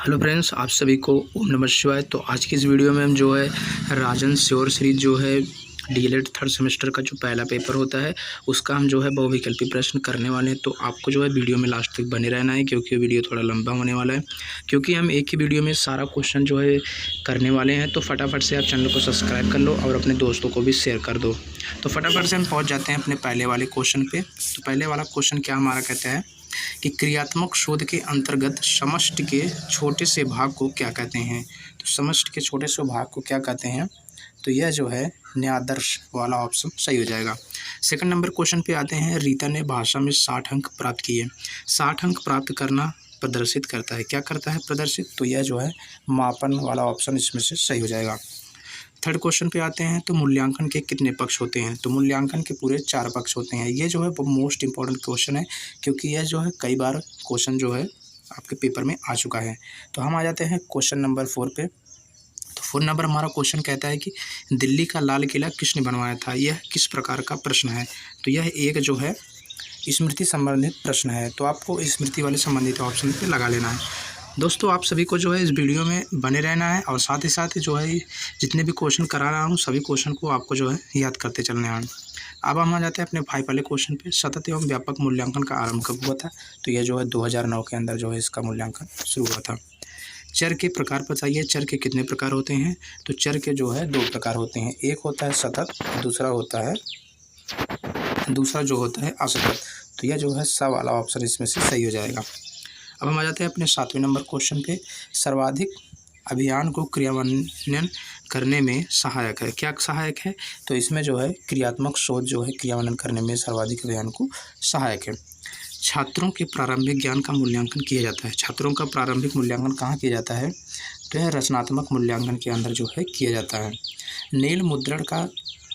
Hello friends, आप सभी को ओम नमः शिवाय। तो आज की इस वीडियो में हम जो है राजन श्योर सीरीज जो है डीएलएड थर्ड सेमेस्टर का जो पहला पेपर होता है उसका हम जो है बहुविकल्पी प्रश्न करने वाले हैं। तो आपको जो है वीडियो में लास्ट तक बने रहना है, क्योंकि वीडियो थोड़ा लंबा होने वाला है, क्योंकि हम एक ही वीडियो में सारा क्वेश्चन जो है करने वाले हैं। तो फटाफट से आप चैनल को सब्सक्राइब कर लो और अपने दोस्तों को भी शेयर कर दो। तो फटाफट से हम पहुँच जाते हैं अपने पहले वाले क्वेश्चन पे। तो पहले वाला क्वेश्चन क्या हमारा कहता है कि क्रियात्मक शोध के अंतर्गत समष्टि के छोटे से भाग को क्या कहते हैं। तो समष्टि के छोटे से भाग को क्या कहते हैं, तो यह जो है न्यायादर्श वाला ऑप्शन सही हो जाएगा। सेकंड नंबर क्वेश्चन पे आते हैं। रीता ने भाषा में 60 अंक प्राप्त किए। 60 अंक प्राप्त करना प्रदर्शित करता है, क्या करता है प्रदर्शित, तो यह जो है मापन वाला ऑप्शन इसमें से सही हो जाएगा। थर्ड क्वेश्चन पे आते हैं। तो मूल्यांकन के कितने पक्ष होते हैं। तो मूल्यांकन के पूरे 4 पक्ष होते हैं। ये जो है वो मोस्ट इंपॉर्टेंट क्वेश्चन है, क्योंकि यह जो है कई बार क्वेश्चन जो है आपके पेपर में आ चुका है। तो हम आ जाते हैं क्वेश्चन नंबर 4 पे। तो 4 नंबर हमारा क्वेश्चन कहता है कि दिल्ली का लाल किला किसने बनवाया था। यह किस प्रकार का प्रश्न है। तो यह एक जो है स्मृति संबंधित प्रश्न है। तो आपको स्मृति वाले संबंधित ऑप्शन पे लगा लेना है। दोस्तों, आप सभी को जो है इस वीडियो में बने रहना है, और साथ ही जो है जितने भी क्वेश्चन करा रहा हूँ सभी क्वेश्चन को आपको जो है याद करते चलने हैं। अब हम आ जाते हैं अपने 5 वाले क्वेश्चन पे। सतत एवं व्यापक मूल्यांकन का आरंभ कब हुआ था। तो यह जो है 2009 के अंदर जो है इसका मूल्यांकन शुरू हुआ था। चर के प्रकार बताइए। चर के कितने प्रकार होते हैं। तो चर के जो है 2 प्रकार होते हैं, एक होता है सतत, दूसरा जो होता है असतत। तो यह जो है स वाला ऑप्शन इसमें से सही हो जाएगा। अब हम आ जाते हैं अपने 7वें नंबर क्वेश्चन पे। सर्वाधिक अभियान को क्रियान्वयन करने में सहायक है, क्या सहायक है। तो इसमें जो है क्रियात्मक शोध जो है क्रियान्वयन करने में सर्वाधिक अभियान को सहायक है। छात्रों के प्रारंभिक ज्ञान का मूल्यांकन किया जाता है। छात्रों का प्रारंभिक मूल्यांकन कहाँ किया जाता है, तो यह रचनात्मक मूल्यांकन के अंदर जो है किया जाता है। नील मुद्रण का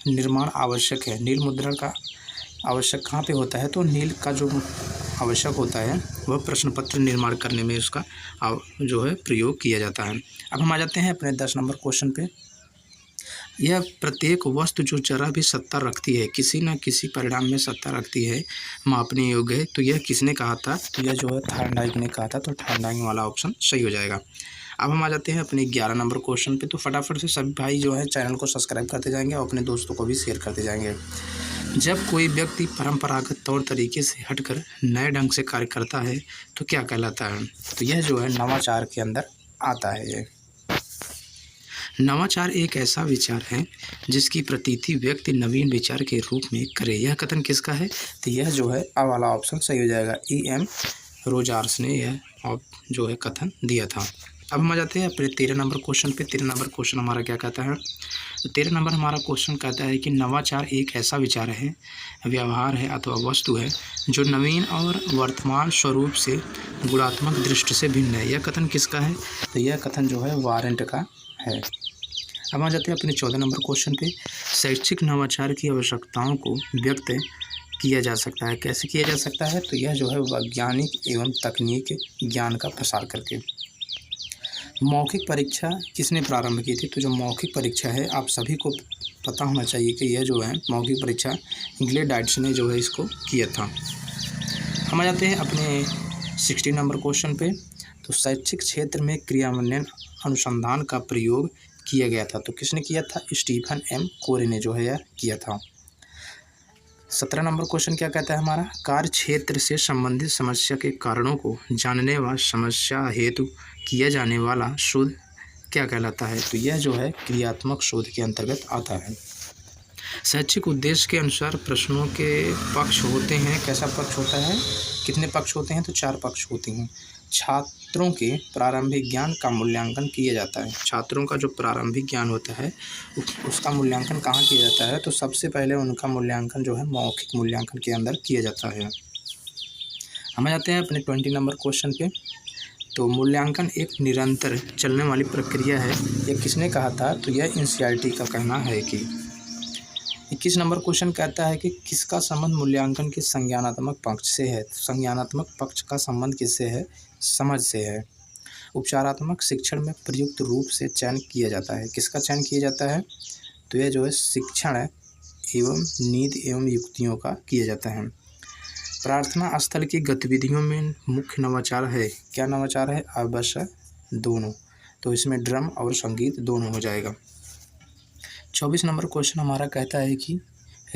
निर्माण आवश्यक है। नील मुद्रण का आवश्यक कहाँ पे होता है, तो नील का जो आवश्यक होता है वह प्रश्न पत्र निर्माण करने में उसका जो है प्रयोग किया जाता है। अब हम आ जाते हैं अपने 10 नंबर क्वेश्चन पे। यह प्रत्येक वस्तु जो जरा भी सत्ता रखती है, किसी न किसी परिणाम में सत्ता रखती है, मापने योग्य है। तो यह किसने कहा था, तो यह जो है थॉर्नडाइक ने कहा था। तो थॉर्नडाइक वाला ऑप्शन सही हो जाएगा। अब हम आ जाते हैं अपने 11 नंबर क्वेश्चन पे। तो फटाफट से सभी भाई जो है चैनल को सब्सक्राइब करते जाएंगे और अपने दोस्तों को भी शेयर करते जाएंगे। जब कोई व्यक्ति परंपरागत तौर तरीके से हटकर नए ढंग से कार्य करता है तो क्या कहलाता है। तो यह जो है नवाचार के अंदर आता है। ये नवाचार एक ऐसा विचार है जिसकी प्रतीति व्यक्ति नवीन विचार के रूप में करे। यह कथन किसका है, तो यह जो है आ वाला ऑप्शन सही हो जाएगा। E.M. रोजार्स ने यह जो है कथन दिया था। अब हम आ जाते हैं अपने 13 नंबर क्वेश्चन पे। 13 नंबर क्वेश्चन हमारा क्या कहता है, तो 13 नंबर हमारा क्वेश्चन कहता है कि नवाचार एक ऐसा विचार है, व्यवहार है अथवा वस्तु है जो नवीन और वर्तमान स्वरूप से गुणात्मक दृष्टि से भिन्न है। यह कथन किसका है, तो यह कथन जो है वारेंट का है। अब आ जाते हैं अपने 14 नंबर क्वेश्चन पे। शैक्षिक नवाचार की आवश्यकताओं को व्यक्त किया जा सकता है, कैसे किया जा सकता है, तो यह जो है वैज्ञानिक एवं तकनीक ज्ञान का प्रसार करके। मौखिक परीक्षा किसने प्रारंभ की थी, तो जो मौखिक परीक्षा है आप सभी को पता होना चाहिए कि यह जो है मौखिक परीक्षा ग्लेडाइट्स ने जो है इसको किया था। हम आ जाते हैं अपने 16 नंबर क्वेश्चन पे। तो शैक्षिक क्षेत्र में क्रियान्वयन अनुसंधान का प्रयोग किया गया था। तो किसने किया था, स्टीफन M. कोरे ने जो है यह किया था। 17 नंबर क्वेश्चन क्या कहता है हमारा, कार्य क्षेत्र से संबंधित समस्या के कारणों को जानने व समस्या हेतु किया जाने वाला शोध क्या कहलाता है। तो यह जो है क्रियात्मक शोध के अंतर्गत आता है। शैक्षिक उद्देश्य के अनुसार प्रश्नों के पक्ष होते हैं, कैसा पक्ष होता है, कितने पक्ष होते हैं, तो 4 पक्ष होते हैं। छात्रों के प्रारंभिक ज्ञान का मूल्यांकन किया जाता है। छात्रों का जो प्रारंभिक ज्ञान होता है उसका मूल्यांकन कहाँ किया जाता है, तो सबसे पहले उनका मूल्यांकन जो है मौखिक मूल्यांकन के अंदर किया जाता है। हम जाते हैं अपने 20 नंबर क्वेश्चन पे। तो मूल्यांकन एक निरंतर चलने वाली प्रक्रिया है, यह किसने कहा था, तो यह NCERT का कहना है कि। 21 नंबर क्वेश्चन कहता है कि किसका संबंध मूल्यांकन के संज्ञानात्मक पक्ष से है। संज्ञानात्मक पक्ष का संबंध किससे है, समझ से है। उपचारात्मक शिक्षण में प्रयुक्त रूप से चयन किया जाता है, किसका चयन किया जाता है, तो यह जो है शिक्षण एवं नीति एवं युक्तियों का किया जाता है। प्रार्थना स्थल की गतिविधियों में मुख्य नवाचार है, क्या नवाचार है, आवश्यक दोनों, तो इसमें ड्रम और संगीत दोनों हो जाएगा। 24 नंबर क्वेश्चन हमारा कहता है कि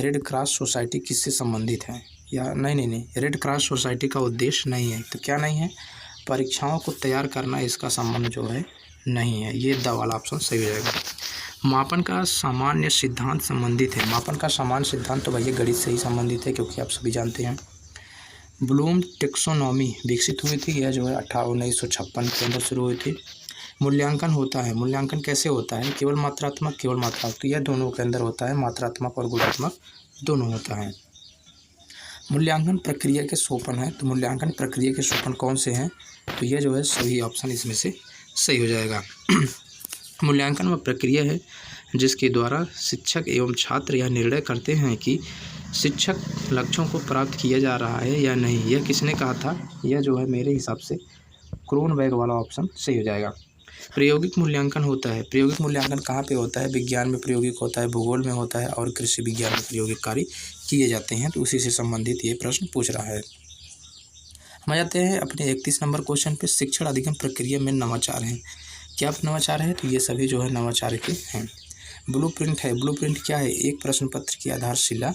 रेड क्रॉस सोसाइटी किससे संबंधित है, या नहीं, रेड क्रॉस सोसाइटी का उद्देश्य नहीं है, तो क्या नहीं है, परीक्षाओं को तैयार करना, इसका संबंध जो है नहीं है, ये द वाला ऑप्शन सही हो जाएगा। मापन का सामान्य सिद्धांत संबंधित है, मापन का सामान्य सिद्धांत तो भैया गणित से ही संबंधित है, क्योंकि आप सभी जानते हैं ब्लूम टेक्सोनॉमी विकसित हुई थी, यह जो है 1956 के अंदर शुरू हुई थी। मूल्यांकन होता है, मूल्यांकन कैसे होता है, केवल मात्रात्मक केवल मात्रात्मक, तो यह दोनों के अंदर होता है, मात्रात्मक और गुणात्मक दोनों होता है। मूल्यांकन प्रक्रिया के सोपान है, तो मूल्यांकन प्रक्रिया के सोपान कौन से हैं, तो यह जो है सभी ऑप्शन इसमें से सही हो जाएगा। मूल्यांकन वह प्रक्रिया है जिसके द्वारा शिक्षक एवं छात्र यह निर्णय करते हैं कि शिक्षक लक्ष्यों को प्राप्त किया जा रहा है या नहीं। यह किसने कहा था, यह जो है मेरे हिसाब से क्रोनबेक वाला ऑप्शन सही हो जाएगा। प्रायोगिक मूल्यांकन होता है, प्रायोगिक मूल्यांकन कहाँ पे होता है, विज्ञान में प्रायोगिक होता है, भूगोल में होता है और कृषि विज्ञान में प्रायोगिक कार्य किए जाते हैं, तो उसी से संबंधित ये प्रश्न पूछ रहा है। हम आ जाते हैं अपने 31 नंबर क्वेश्चन पे, शिक्षण अधिगम प्रक्रिया में नवाचार हैं, क्या नवाचार है, तो ये सभी जो है नवाचार के हैं। ब्लूप्रिंट है, ब्लूप्रिंट क्या है, एक प्रश्न पत्र की आधारशिला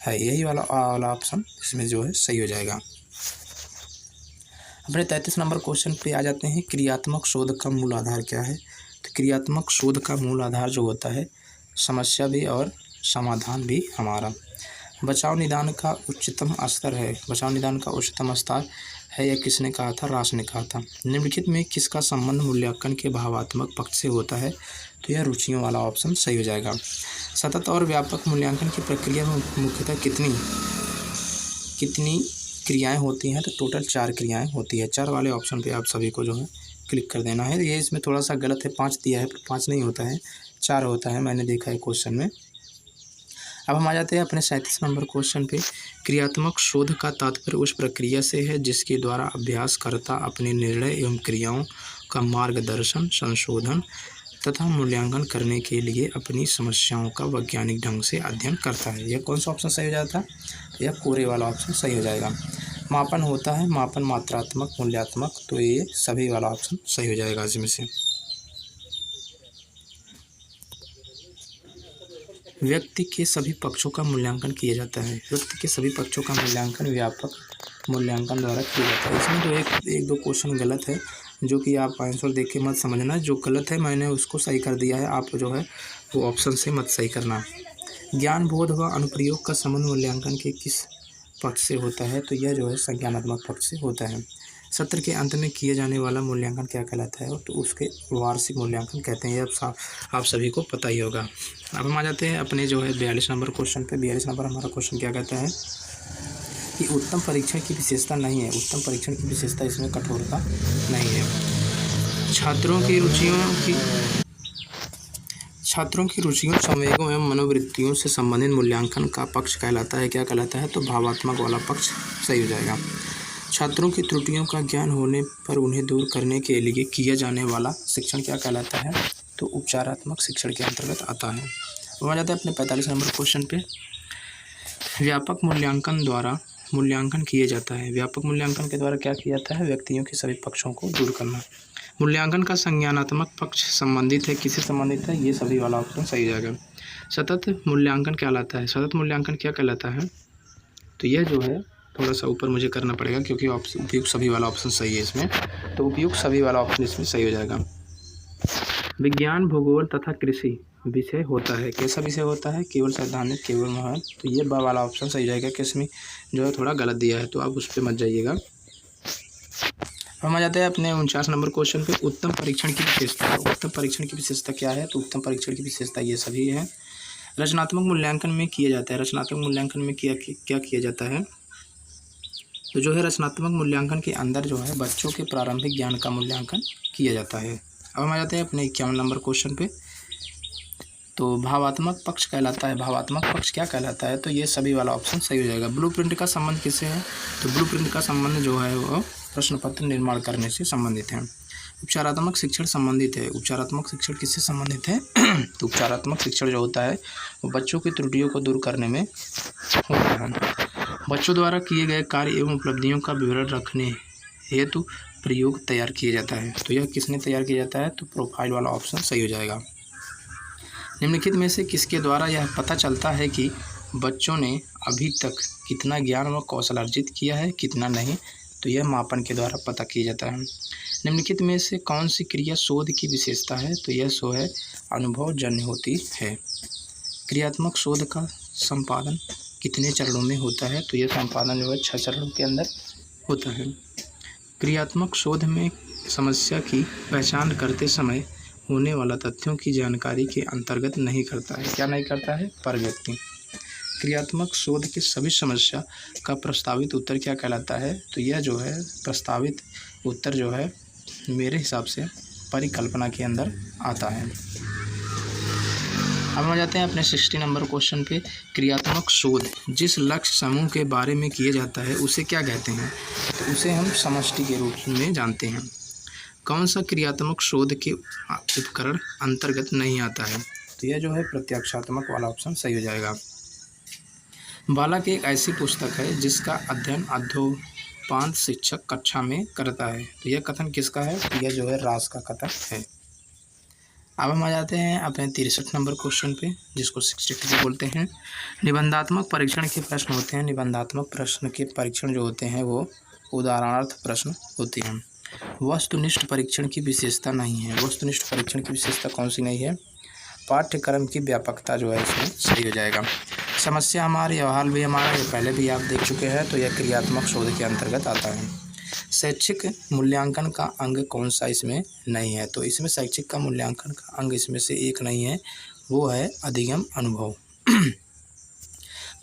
है, यही वाला ऑप्शन इसमें जो है सही हो जाएगा। अपने 33 नंबर क्वेश्चन पे आ जाते हैं, क्रियात्मक शोध का मूल आधार क्या है, तो क्रियात्मक शोध का मूल आधार जो होता है समस्या भी और समाधान भी हमारा। बचाव निदान का उच्चतम स्तर है, बचाव निदान का उच्चतम स्तर है, यह किसने कहा था, रास ने कहा था। निम्नलिखित में किसका संबंध मूल्यांकन के भावात्मक पक्ष से होता है, तो यह रुचियों वाला ऑप्शन सही हो जाएगा। सतत और व्यापक मूल्यांकन की प्रक्रिया में मुख्यतः कितनी क्रियाएं होती हैं, तो टोटल 4 क्रियाएं होती है। 4 वाले ऑप्शन पे आप सभी को जो है क्लिक कर देना है। ये इसमें थोड़ा सा गलत है, 5 दिया है, पर 5 नहीं होता है, 4 होता है, मैंने देखा है क्वेश्चन में। अब हम आ जाते हैं अपने 37 नंबर क्वेश्चन पे, क्रियात्मक शोध का तात्पर्य उस प्रक्रिया से है जिसके द्वारा अभ्यासकर्ता अपने निर्णय एवं क्रियाओं का मार्गदर्शन, संशोधन तथा मूल्यांकन करने के लिए अपनी समस्याओं का वैज्ञानिक ढंग से अध्ययन करता है। यह कौन सा ऑप्शन सही हो जाता है, यह कोरे वाला ऑप्शन सही हो जाएगा। मापन होता है, मापन मात्रात्मक मूल्यांकन, तो ये सभी वाला ऑप्शन सही हो जाएगा इसमें से। व्यक्ति के सभी पक्षों का मूल्यांकन किया जाता है, व्यक्ति के सभी पक्षों का मूल्यांकन व्यापक मूल्यांकन द्वारा किया जाता है। इसमें तो एक दो क्वेश्चन गलत है, जो कि आप आंसर देख के मत समझना, जो गलत है मैंने उसको सही कर दिया है, आप जो है वो ऑप्शन से मत सही करना। ज्ञान बोध व अनुप्रयोग का संबंध मूल्यांकन के किस पक्ष से होता है, तो यह जो है संज्ञानात्मक पक्ष से होता है। सत्र के अंत में किया जाने वाला मूल्यांकन क्या कहलाता है, तो उसके वार्षिक मूल्यांकन कहते हैं, ये आप सभी को पता ही होगा। अब हम आ जाते हैं अपने जो है 42 नंबर क्वेश्चन पे। 42 नंबर हमारा क्वेश्चन क्या कहता है कि उत्तम परीक्षण की विशेषता नहीं है, उत्तम परीक्षण की विशेषता इसमें कठोरता नहीं है। छात्रों की रुचियों संवेगों एवं मनोवृत्तियों से संबंधित मूल्यांकन का पक्ष कहलाता है, क्या कहलाता है, तो भावात्मक वाला पक्ष सही हो जाएगा। छात्रों की त्रुटियों का ज्ञान होने पर उन्हें दूर करने के लिए किया जाने वाला शिक्षण क्या कहलाता है, तो उपचारात्मक शिक्षण के अंतर्गत आता है। अब आ जाता है अपने 45 नंबर क्वेश्चन पे। व्यापक मूल्यांकन द्वारा मूल्यांकन किया जाता है, व्यापक मूल्यांकन के द्वारा क्या किया जाता है, व्यक्तियों के सभी पक्षों को दूर करना। मूल्यांकन का संज्ञानात्मक पक्ष संबंधित है, किससे संबंधित है, ये सभी वाला ऑप्शन सही जाएगा। सतत मूल्यांकन क्या कहलाता है, सतत मूल्यांकन क्या कहलाता है, तो यह जो है थोड़ा सा ऊपर मुझे करना पड़ेगा, क्योंकि उपयुक्त सभी वाला ऑप्शन सही है इसमें, तो उपयुक्त सभी वाला ऑप्शन इसमें सही हो जाएगा। विज्ञान भूगोल तथा कृषि विषय होता है, कैसा विषय होता है, केवल सैद्धांतिक केवल महान, तो ये बा वाला ऑप्शन सही जाएगा, कि इसमें जो है थोड़ा गलत दिया है, तो आप उस पर मत जाइएगा। हम आ जाते हैं अपने 49 नंबर क्वेश्चन पे। उत्तम परीक्षण की विशेषता, उत्तम परीक्षण की विशेषता क्या है, तो उत्तम परीक्षण की विशेषता ये सभी है। रचनात्मक मूल्यांकन में किया जाता है, रचनात्मक मूल्यांकन में क्या किया जाता है, तो जो है रचनात्मक मूल्यांकन के अंदर जो है बच्चों के प्रारंभिक ज्ञान का मूल्यांकन किया जाता है। अब हम आ जाते हैं अपने 51 नंबर क्वेश्चन पे। तो भावात्मक पक्ष कहलाता है, भावात्मक पक्ष क्या कहलाता है, तो ये सभी वाला ऑप्शन सही हो जाएगा। ब्लूप्रिंट का संबंध किससे है, तो ब्लूप्रिंट का संबंध जो है वो प्रश्न पत्र निर्माण करने से संबंधित है। उपचारात्मक शिक्षण संबंधित है, उपचारात्मक शिक्षण किससे संबंधित है, तो उपचारात्मक शिक्षण जो होता है वो बच्चों की त्रुटियों को दूर करने में होता है। बच्चों द्वारा किए गए कार्य एवं उपलब्धियों का विवरण रखने हेतु प्रयोग तैयार किया जाता है। तो यह किसने तैयार किया जाता है? तो प्रोफाइल वाला ऑप्शन सही हो जाएगा। निम्नलिखित में से किसके द्वारा यह पता चलता है कि बच्चों ने अभी तक कितना ज्ञान व कौशल अर्जित किया है, कितना नहीं? तो यह मापन के द्वारा पता किया जाता है। निम्नलिखित में से कौन सी क्रिया शोध की विशेषता है? तो यह सो है अनुभवजन्य होती है। क्रियात्मक शोध का संपादन कितने चरणों में होता है? तो यह संपादन जो है 6 चरणों के अंदर होता है। क्रियात्मक शोध में समस्या की पहचान करते समय होने वाला तथ्यों की जानकारी के अंतर्गत नहीं करता है। क्या नहीं करता है? परिव्यक्ति। क्रियात्मक शोध की सभी समस्या का प्रस्तावित उत्तर क्या कहलाता है? तो यह जो है प्रस्तावित उत्तर जो है मेरे हिसाब से परिकल्पना के अंदर आता है। अब हम आ जाते हैं अपने 60 नंबर क्वेश्चन पे। क्रियात्मक शोध जिस लक्ष्य समूह के बारे में किया जाता है उसे क्या कहते हैं? तो उसे हम समष्टि के रूप में जानते हैं। कौन सा क्रियात्मक शोध के उपकरण अंतर्गत नहीं आता है? तो यह जो है प्रत्यक्षात्मक वाला ऑप्शन सही हो जाएगा। बालक एक ऐसी पुस्तक है जिसका अध्ययन अध्योपांत शिक्षक कक्षा में करता है। तो यह कथन किसका है? तो यह जो है रास का कथन है। अब हम आ जाते हैं अपने 63 नंबर क्वेश्चन पे, जिसको 63 बोलते हैं। निबंधात्मक परीक्षण के प्रश्न होते हैं। निबंधात्मक प्रश्न के परीक्षण जो होते हैं वो उदाहरणार्थ प्रश्न होते हैं। वस्तुनिष्ठ परीक्षण की विशेषता नहीं है। वस्तुनिष्ठ परीक्षण की विशेषता कौन सी नहीं है? पाठ्यक्रम की व्यापकता जो है इसमें सही हो जाएगा। समस्या हमारे व्यवहार भी हमारा, ये पहले भी आप देख चुके हैं, तो यह क्रियात्मक शोध के अंतर्गत आता है। शैक्षिक मूल्यांकन का अंग कौन सा इसमें नहीं है? तो इसमें शैक्षिक का मूल्यांकन का अंग इसमें से एक नहीं है, वो है अधिगम अनुभव।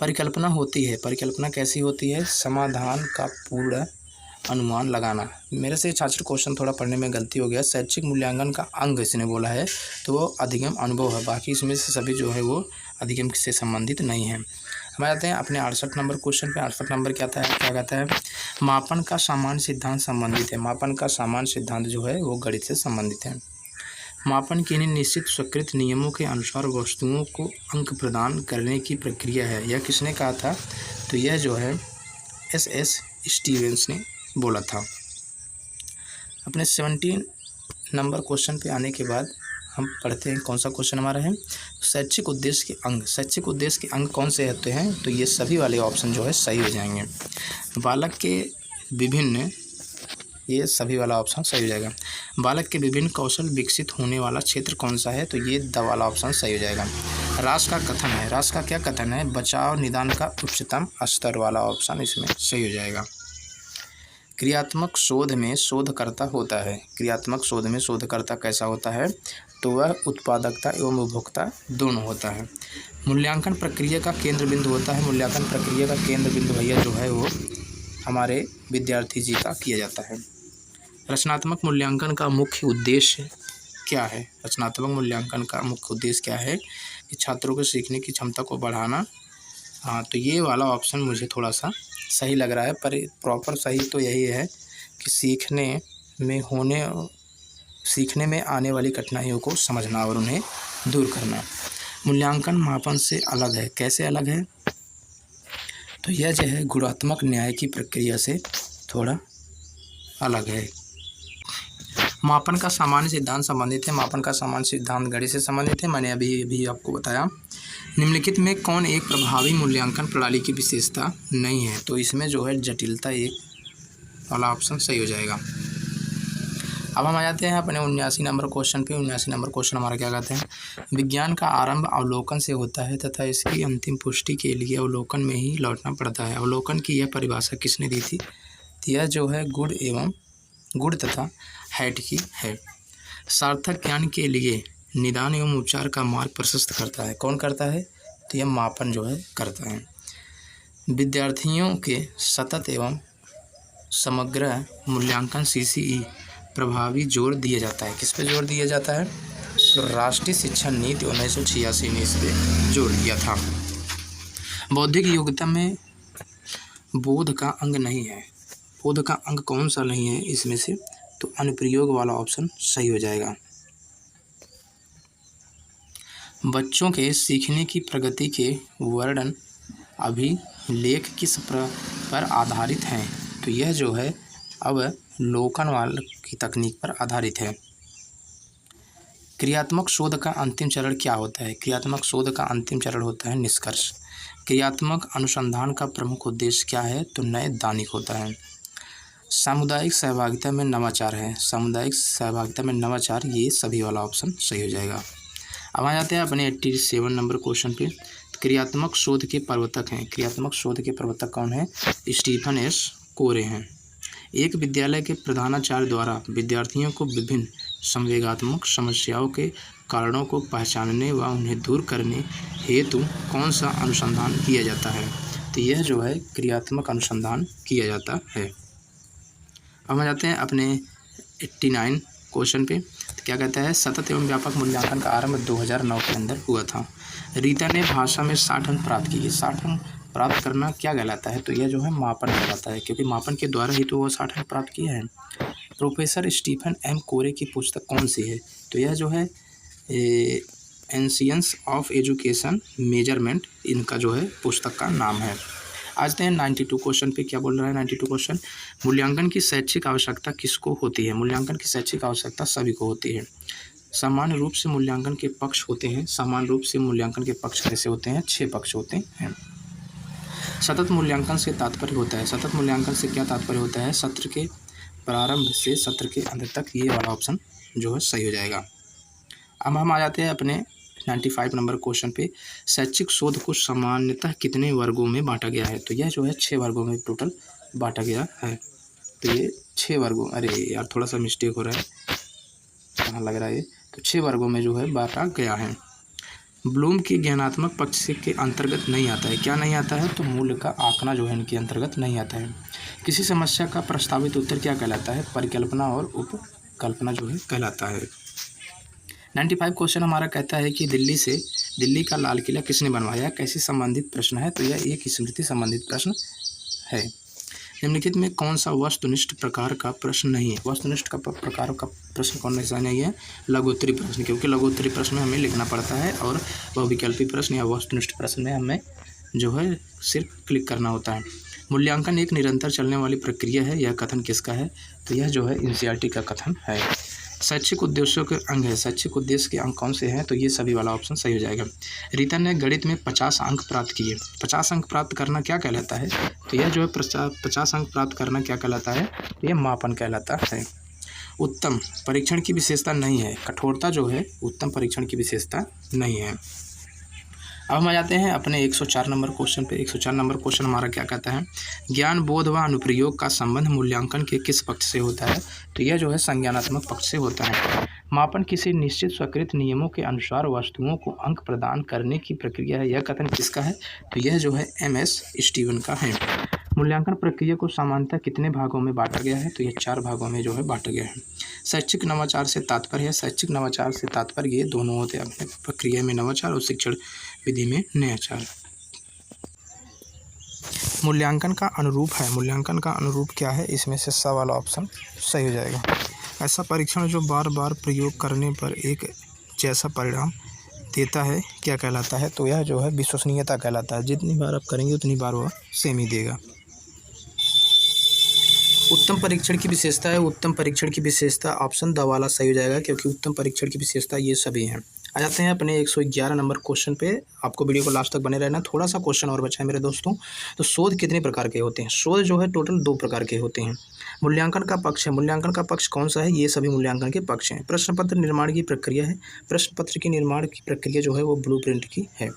परिकल्पना होती है। परिकल्पना कैसी होती है? समाधान का पूर्ण अनुमान लगाना। मेरे से छात्र क्वेश्चन थोड़ा पढ़ने में गलती हो गया। शैक्षिक मूल्यांकन का अंग इसने बोला है, तो वो अधिगम अनुभव है। बाकी इसमें से सभी जो है वो अधिगम से संबंधित नहीं है। हम आते हैं अपने 68 नंबर क्वेश्चन पे। 68 नंबर क्या कहता है? मापन का सामान्य सिद्धांत संबंधित है। मापन का सामान्य सिद्धांत जो है वो गणित से संबंधित है। मापन के निश्चित स्वीकृत नियमों के अनुसार वस्तुओं को अंक प्रदान करने की प्रक्रिया है। यह किसने कहा था? तो यह जो है S.S. स्टीवेंस ने बोला था। अपने 17 नंबर क्वेश्चन पे आने के बाद हम पढ़ते हैं कौन सा क्वेश्चन हमारा है। शैक्षिक उद्देश्य के अंग। शैक्षिक उद्देश्य के अंग कौन से होते हैं? तो ये सभी वाले ऑप्शन जो है सही हो जाएंगे। बालक के विभिन्न, ये सभी वाला ऑप्शन सही हो जाएगा। बालक के विभिन्न कौशल विकसित होने वाला क्षेत्र कौन सा है? तो ये द वाला ऑप्शन सही हो जाएगा। रास का कथन है। रास का क्या कथन है? बचाव निदान का उच्चतम स्तर वाला ऑप्शन इसमें सही हो जाएगा। क्रियात्मक शोध में शोधकर्ता होता है। क्रियात्मक शोध में शोधकर्ता कैसा होता है? तो वह उत्पादकता एवं उपभोक्ता दोनों होता है। मूल्यांकन प्रक्रिया का केंद्र बिंदु होता है। मूल्यांकन प्रक्रिया का केंद्र बिंदु भैया जो है वो हमारे विद्यार्थी जी का किया जाता है। रचनात्मक मूल्यांकन का मुख्य उद्देश्य क्या है? रचनात्मक मूल्यांकन का मुख्य उद्देश्य क्या है? कि छात्रों के सीखने की क्षमता को बढ़ाना। हाँ, तो ये वाला ऑप्शन मुझे थोड़ा सा सही लग रहा है, पर प्रॉपर सही तो यही है कि सीखने में आने वाली कठिनाइयों को समझना और उन्हें दूर करना। मूल्यांकन मापन से अलग है। कैसे अलग है? तो यह जो है गुणात्मक न्याय की प्रक्रिया से थोड़ा अलग है। मापन का सामान्य सिद्धांत संबंधित है। मापन का सामान्य सिद्धांत गणित से संबंधित है। मैंने अभी आपको बताया। निम्नलिखित में कौन एक प्रभावी मूल्यांकन प्रणाली की विशेषता नहीं है? तो इसमें जो है जटिलता एक वाला ऑप्शन सही हो जाएगा। अब हम आ जाते हैं अपने 79 नंबर क्वेश्चन पे। 79 नंबर क्वेश्चन हमारा क्या कहते हैं? विज्ञान का आरंभ अवलोकन से होता है तथा इसकी अंतिम पुष्टि के लिए अवलोकन में ही लौटना पड़ता है। अवलोकन की यह परिभाषा किसने दी थी? यह जो है गुड तथा हैट की है। सार्थक ज्ञान के लिए निदान एवं उपचार का मार्ग प्रशस्त करता है। कौन करता है? तो यह मापन जो है करता है। विद्यार्थियों के सतत एवं समग्र मूल्यांकन CCE प्रभावी जोर दिया जाता है। किस पे जोर दिया जाता है? तो राष्ट्रीय शिक्षा नीति 1986 ने इस पर जोर दिया था। बौद्धिक योग्यता में बोध का अंग नहीं है। बोध का अंग कौन सा नहीं है इसमें से? तो अनुप्रयोग वाला ऑप्शन सही हो जाएगा। बच्चों के सीखने की प्रगति के वर्णन अभिलेख किस पर आधारित हैं? तो यह जो है अब लोकनवाल की तकनीक पर आधारित है। क्रियात्मक शोध का अंतिम चरण क्या होता है? क्रियात्मक शोध का अंतिम चरण होता है निष्कर्ष। क्रियात्मक अनुसंधान का प्रमुख उद्देश्य क्या है? तो नैदानिक होता है। सामुदायिक सहभागिता में नवाचार है। सामुदायिक सहभागिता में नवाचार, ये सभी वाला ऑप्शन सही हो जाएगा। अब आ जाते हैं अपने 87 नंबर क्वेश्चन पे। क्रियात्मक शोध के प्रवर्तक हैं। क्रियात्मक शोध के प्रवर्तक कौन है? स्टीफन एस कोरे हैं। एक विद्यालय के प्रधानाचार्य द्वारा विद्यार्थियों को विभिन्न संवेगात्मक समस्याओं के कारणों को पहचानने व उन्हें दूर करने हेतु कौन सा अनुसंधान किया जाता है? तो यह जो है क्रियात्मक अनुसंधान किया जाता है। अब हम जाते हैं अपने 89 क्वेश्चन पे। तो क्या कहता है? सतत एवं व्यापक मूल्यांकन का आरंभ 2009 के अंदर हुआ था। रीता ने भाषा में 60 अंक प्राप्त किए। 60 अंक प्राप्त करना क्या कहलाता है? तो यह जो है मापन कहलाता है, क्योंकि मापन के द्वारा ही तो वो 60 अंक प्राप्त किया है। प्रोफेसर स्टीफन एम कोरे की पुस्तक कौन सी है? तो यह जो है एंशियंस ऑफ एजुकेशन मेजरमेंट, इनका जो है पुस्तक का नाम है। आज हैं 92 क्वेश्चन पे। क्या बोल रहा है 92 क्वेश्चन? मूल्यांकन की शैक्षिक आवश्यकता किसको होती है? मूल्यांकन की शैक्षिक आवश्यकता सभी को होती है। सामान्य रूप से मूल्यांकन के पक्ष होते हैं। सामान्य रूप से मूल्यांकन के पक्ष कैसे होते हैं? 6 पक्ष होते हैं। सतत मूल्यांकन से तात्पर्य होता है। सतत मूल्यांकन से क्या तात्पर्य होता है? सत्र के प्रारंभ से सत्र के अंत तक, ये वाला ऑप्शन जो है सही हो जाएगा। अब हम आ जाते हैं अपने 95 नंबर क्वेश्चन पे। शैक्षिक शोध को सामान्यतः कितने वर्गों में बांटा गया है? तो यह जो है 6 वर्गों में टोटल बांटा गया है। तो ये 6 वर्गों, अरे यार थोड़ा सा मिस्टेक हो रहा है, कहाँ लग रहा है ये? तो 6 वर्गों में जो है बांटा गया है। ब्लूम के ज्ञानात्मक पक्ष के अंतर्गत नहीं आता है। क्या नहीं आता है? तो मूल्य का आंकना जो है इनके अंतर्गत नहीं आता है। किसी समस्या का प्रस्तावित उत्तर क्या कहलाता है? परिकल्पना और उपकल्पना जो है कहलाता है। 95 क्वेश्चन हमारा कहता है कि दिल्ली का लाल किला किसने बनवाया? कैसे संबंधित प्रश्न है? तो यह एक स्मृति संबंधित प्रश्न है। निम्नलिखित में कौन सा वस्तुनिष्ठ प्रकार का प्रश्न नहीं है? वस्तुनिष्ठ का प्रकार का प्रश्न कौन सा नहीं है? लघुत्तरी प्रश्न, क्योंकि लघुत्तरी प्रश्न में हमें लिखना पड़ता है और बहुविकल्पी प्रश्न या वस्तुनिष्ठ प्रश्न में हमें जो है सिर्फ क्लिक करना होता है। मूल्यांकन एक निरंतर चलने वाली प्रक्रिया है। यह कथन किसका है? तो यह जो है एनसीईआरटी का कथन है। शैक्षिक उद्देश्यों के अंग है। शैक्षिक उद्देश्य के अंक कौन से हैं? तो ये सभी वाला ऑप्शन सही हो जाएगा। रीता ने गणित में 50 अंक प्राप्त किए। 50 अंक प्राप्त करना क्या कहलाता है? तो यह जो है 50 अंक प्राप्त करना क्या कहलाता है? तो यह मापन कहलाता है। उत्तम परीक्षण की विशेषता नहीं है। कठोरता जो है उत्तम परीक्षण की विशेषता नहीं है। अब हम आ जाते हैं अपने 104 नंबर क्वेश्चन पे। 104 नंबर क्वेश्चन हमारा क्या कहता है? ज्ञान बोध व अनुप्रयोग का संबंध मूल्यांकन के किस पक्ष से होता है? तो यह जो है संज्ञानात्मक पक्ष से होता है। मापन किसी निश्चित स्वीकृत नियमों के अनुसार वस्तुओं को अंक प्रदान करने की प्रक्रिया है। यह कथन किसका है? तो यह जो है MS स्टीवन का है। मूल्यांकन प्रक्रिया को सामान्यतः कितने भागों में बांटा गया है? तो यह 4 भागों में जो है बांटा गया है। शैक्षिक नवाचार से तात्पर्य है। शैक्षिक नवाचार से तात्पर्य ये दोनों होते हैं, अपने प्रक्रिया में नवाचार और शिक्षण विधि में नवाचार। मूल्यांकन का अनुरूप है। मूल्यांकन का अनुरूप क्या है? इसमें से सा वाला ऑप्शन सही हो जाएगा। ऐसा परीक्षण जो बार बार प्रयोग करने पर एक जैसा परिणाम देता है क्या कहलाता है? तो यह जो है विश्वसनीयता कहलाता है। जितनी बार आप करेंगे उतनी बार वह सेम ही देगा। उत्तम परीक्षण की विशेषता है। उत्तम परीक्षण की विशेषता ऑप्शन द वाला सही हो जाएगा, क्योंकि उत्तम परीक्षण की विशेषता ये सभी हैं। आ जाते हैं अपने 111 नंबर क्वेश्चन पे। आपको वीडियो को लास्ट तक बने रहना। थोड़ा सा क्वेश्चन और बचा है मेरे दोस्तों। तो शोध कितने प्रकार के होते हैं? शोध जो है टोटल 2 प्रकार के होते हैं। मूल्यांकन का पक्ष है। मूल्यांकन का पक्ष कौन सा है? ये सभी मूल्यांकन के पक्ष हैं। प्रश्न पत्र निर्माण की प्रक्रिया है। प्रश्न पत्र की निर्माण की प्रक्रिया जो है वो ब्लूप्रिंट की है।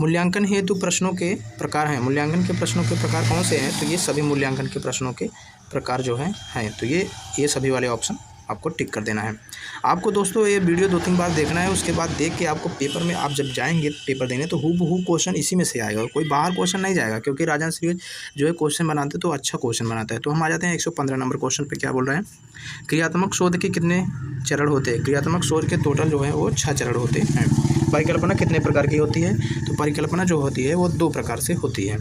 मूल्यांकन हेतु प्रश्नों के प्रकार हैं। मूल्यांकन के प्रश्नों के प्रकार कौन से हैं? तो ये सभी मूल्यांकन के प्रश्नों के प्रकार जो हैं तो ये सभी वाले ऑप्शन आपको टिक कर देना है। आपको दोस्तों ये वीडियो 2-3 बार देखना है। उसके बाद देख के आपको पेपर में आप जब जाएंगे पेपर देने तो हूबहू क्वेश्चन इसी में से आएगा, कोई बाहर क्वेश्चन नहीं जाएगा, क्योंकि राजन सीरीज जो है क्वेश्चन बनाते तो अच्छा क्वेश्चन बनाता है। तो हम आ जाते हैं 115 नंबर क्वेश्चन पे। क्या बोल रहे हैं? क्रियात्मक शोध के कितने चरण होते हैं? क्रियात्मक शोध के टोटल जो है वो 6 चरण होते हैं। परिकल्पना कितने प्रकार की होती है? तो परिकल्पना जो होती है वो 2 प्रकार से होती है।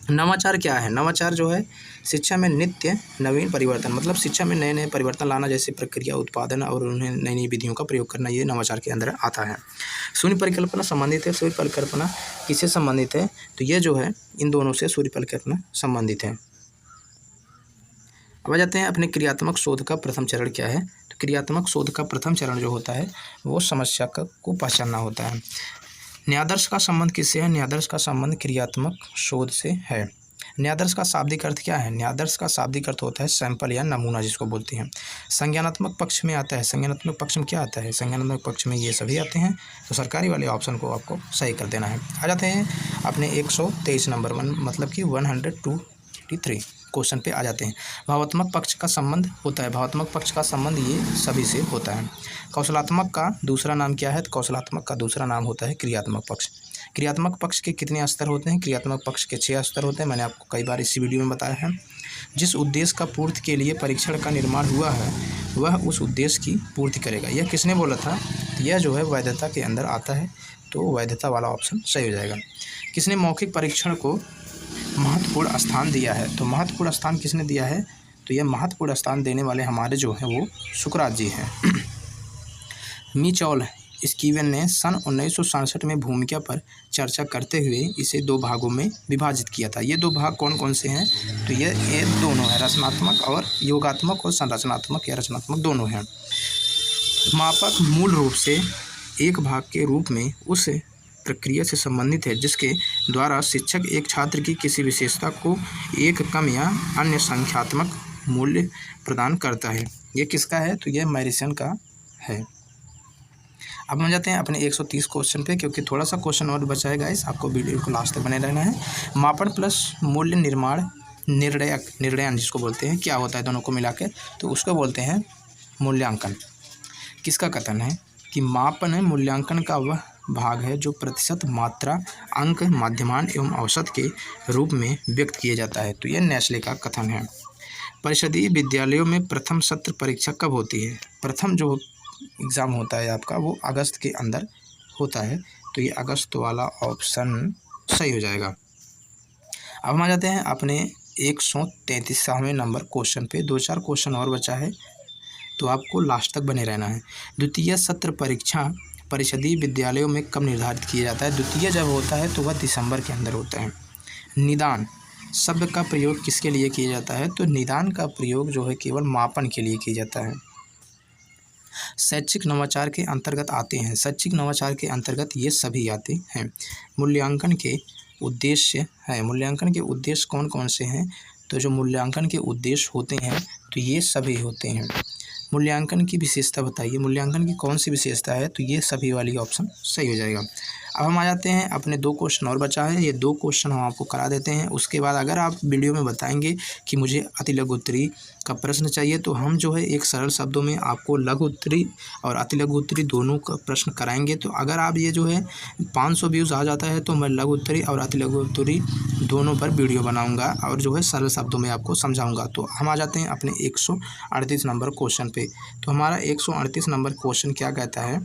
नवाचार क्या है? नवाचार जो है शिक्षा में नित्य नवीन परिवर्तन, मतलब शिक्षा में नए नए परिवर्तन लाना, जैसे प्रक्रिया उत्पादन और उन्हें नई नई विधियों का प्रयोग करना, ये नवाचार के अंदर आता है। शून्य परिकल्पना संबंधित है। शून्य परिकल्पना किससे संबंधित है? तो ये जो है इन दोनों से शून्य परिकल्पना संबंधित है। अब आ जाते हैं अपने क्रियात्मक शोध का प्रथम चरण क्या है। तो क्रियात्मक शोध का प्रथम चरण जो होता है वो समस्या को पहचानना होता है। न्यायादर्श का संबंध किससे है? न्यायादर्श का संबंध क्रियात्मक शोध से है। न्यायादर्श का शाब्दिक अर्थ क्या है? न्यायादर्श का शाब्दिक अर्थ होता है सैंपल या नमूना, जिसको बोलते हैं। संज्ञानात्मक पक्ष में आता है। संज्ञानात्मक पक्ष में क्या आता है? संज्ञानात्मक पक्ष में ये सभी आते हैं। तो सरकारी वाले ऑप्शन को आपको सही कर देना है। आ जाते हैं अपने 123 नंबर मतलब कि 123 क्वेश्चन पे आ जाते हैं। भावात्मक पक्ष का संबंध होता है। भावात्मक पक्ष का संबंध ये सभी से होता है। कौशलात्मक का दूसरा नाम क्या है? तो कौशलात्मक का दूसरा नाम होता है क्रियात्मक पक्ष। क्रियात्मक पक्ष के कितने स्तर होते हैं? क्रियात्मक पक्ष के 6 स्तर होते हैं। मैंने आपको कई बार इसी वीडियो में बताया है। जिस उद्देश्य का पूर्ति के लिए परीक्षण का निर्माण हुआ है वह उस उद्देश्य की पूर्ति करेगा। यह किसने बोला था? यह जो है वैधता के अंदर आता है, तो वैधता वाला ऑप्शन सही हो जाएगा। किसने मौखिक परीक्षण को महत्वपूर्ण स्थान दिया है? तो महत्वपूर्ण स्थान किसने दिया है? तो यह महत्वपूर्ण स्थान देने वाले हमारे जो हैं वो सुकरात जी हैं। मिचॉल स्कीवन ने सन 1967 में भूमिका पर चर्चा करते हुए इसे 2 भागों में विभाजित किया था। ये 2 भाग कौन कौन से हैं? तो ये दोनों है, रचनात्मक और योगात्मक और संरचनात्मक या रचनात्मक दोनों हैं। मापक मूल रूप से एक भाग के रूप में उस प्रक्रिया से संबंधित है जिसके द्वारा शिक्षक एक छात्र की किसी विशेषता को एक कम या अन्य संख्यात्मक मूल्य प्रदान करता है। ये किसका है? तो यह मैरिसन का है। अब हम जाते हैं अपने 130 क्वेश्चन पे, क्योंकि थोड़ा सा क्वेश्चन और बचा है गाइस, आपको वीडियो को लास्ट तक बने रहना है। मापन प्लस मूल्य निर्माण निर्णयन जिसको बोलते हैं, क्या होता है दोनों को मिला के? तो उसको बोलते हैं मूल्यांकन। किसका कथन है कि मापन मूल्यांकन का वह भाग है जो प्रतिशत, मात्रा, अंक, माध्यमान एवं औसत के रूप में व्यक्त किया जाता है। तो यह नेस्ले का कथन है। परिषदीय विद्यालयों में प्रथम सत्र परीक्षा कब होती है? प्रथम जो एग्ज़ाम होता है आपका वो अगस्त के अंदर होता है। तो ये अगस्त वाला ऑप्शन सही हो जाएगा। अब हम आ जाते हैं अपने 133वें नंबर क्वेश्चन पे। 2-4 क्वेश्चन और बचा है, तो आपको लास्ट तक बने रहना है। द्वितीय सत्र परीक्षा परिषदीय विद्यालयों में कब निर्धारित किया जाता है? द्वितीय जब होता है तो वह दिसंबर के अंदर होता है। निदान शब्द का प्रयोग किसके लिए किया जाता है? तो निदान का प्रयोग जो है केवल मापन के लिए किया जाता है। शैक्षिक नवाचार के अंतर्गत आते हैं। शैक्षिक नवाचार के अंतर्गत ये सभी आते हैं। मूल्यांकन के उद्देश्य है। मूल्यांकन के उद्देश्य कौन कौन से हैं? तो जो मूल्यांकन के उद्देश्य होते हैं तो ये सभी होते हैं। मूल्यांकन की विशेषता बताइए। मूल्यांकन की कौन सी विशेषता है? तो ये सभी वाली ऑप्शन सही हो जाएगा। अब हम आ जाते हैं अपने 2 क्वेश्चन और बचा है। ये 2 क्वेश्चन हम आपको करा देते हैं। उसके बाद अगर आप वीडियो में बताएंगे कि मुझे अति लघु उत्तरी का प्रश्न चाहिए, तो हम जो है एक सरल शब्दों में आपको लघु उत्तरी और अति लघु उत्तरी दोनों का प्रश्न कराएंगे। तो अगर आप ये जो है 500 व्यूज़ आ जाता है तो मैं लघु उत्तरी और अति लघु उत्तरी दोनों पर वीडियो बनाऊँगा और जो है सरल शब्दों में आपको समझाऊँगा। तो हम आ जाते हैं अपने 138 नंबर क्वेश्चन पे। तो हमारा 138 नंबर क्वेश्चन क्या कहता है?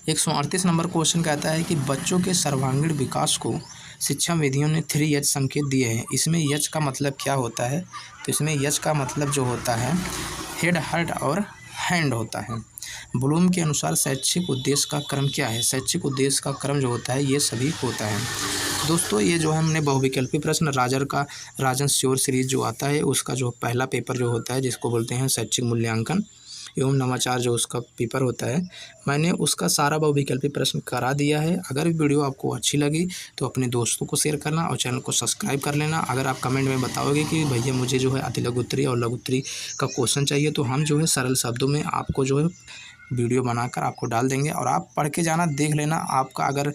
138 नंबर क्वेश्चन कहता है कि बच्चों के सर्वांगीण विकास को शिक्षा विधियों ने 3H संकेत दिए हैं। इसमें H का मतलब क्या होता है? तो इसमें H का मतलब जो होता है हेड, हार्ट और हैंड होता है। ब्लूम के अनुसार शैक्षिक उद्देश्य का क्रम क्या है? शैक्षिक उद्देश्य का क्रम जो होता है ये सभी होता है। दोस्तों ये जो है हमने बहुविकल्पी प्रश्न राजन श्योर सीरीज जो आता है उसका जो पहला पेपर जो होता है जिसको बोलते हैं शैक्षिक मूल्यांकन एवं नवाचार, जो उसका पेपर होता है, मैंने उसका सारा बहुविकल्पी प्रश्न करा दिया है। अगर वीडियो आपको अच्छी लगी तो अपने दोस्तों को शेयर करना और चैनल को सब्सक्राइब कर लेना। अगर आप कमेंट में बताओगे कि भैया मुझे जो है अति लघु उत्तरी और लघु उत्तरी का क्वेश्चन चाहिए, तो हम जो है सरल शब्दों में आपको जो है वीडियो बनाकर आपको डाल देंगे और आप पढ़ के जाना, देख लेना। आपका अगर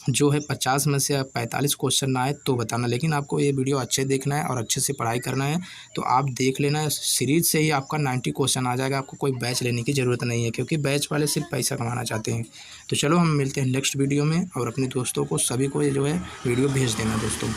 जो है 50 में से 45 क्वेश्चन ना आए तो बताना, लेकिन आपको ये वीडियो अच्छे देखना है और अच्छे से पढ़ाई करना है। तो आप देख लेना, सीरीज से ही आपका 90 क्वेश्चन आ जाएगा। आपको कोई बैच लेने की ज़रूरत नहीं है, क्योंकि बैच वाले सिर्फ पैसा कमाना चाहते हैं। तो चलो हम मिलते हैं नेक्स्ट वीडियो में, और अपने दोस्तों को सभी को ये जो है वीडियो भेज देना दोस्तों।